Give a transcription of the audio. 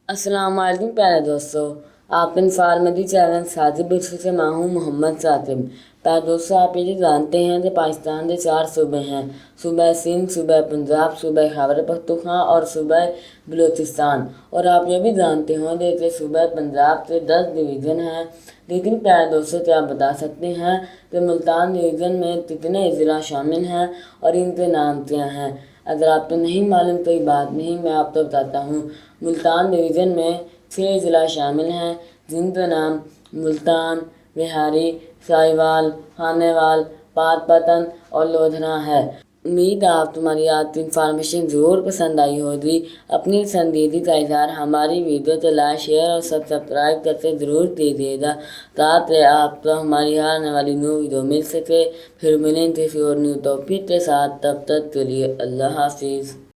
السلام علیکم پیارے دوستو، آپ انفارمیٹی چینل ساجد بخش سے میں ہوں محمد ثاقب۔ پیارے دوستو، آپ یہ جانتے ہیں کہ پاکستان کے 4 صوبے ہیں: صوبہ سندھ، صوبہ پنجاب، صوبہ خیبر پختونخوا اور صوبہ بلوچستان۔ اور آپ یہ بھی جانتے ہوں کہ صوبہ پنجاب کے 10 ڈویژن ہیں۔ لیکن پیارے دوستو، کیا آپ بتا سکتے ہیں کہ ملتان ڈویژن میں کتنے ضلع شامل ہیں اور ان کے نام کیا ہیں؟ اگر آپ کو نہیں معلوم کوئی بات نہیں، میں آپ کو بتاتا ہوں۔ ملتان ڈویژن میں 6 ضلع شامل ہیں، جن کے نام ملتان، بہاری، ساہیوال، خانیوال، پات پتن اور لودھنا ہے۔ امید ہے آپ تمہاری آج کی انفارمیشن ضرور پسند آئی ہوگی۔ اپنی پسندیدگی کا اظہار ہماری ویڈیو کو لائک، شیئر اور سبسکرائب کرتے ضرور کیجیے گا تاکہ آپ کو ہماری آنے والی نیو ویڈیو مل سکے۔ پھر ملیں کسی اور نیو ٹاپک کے ساتھ، تب تک کے لیے اللہ حافظ۔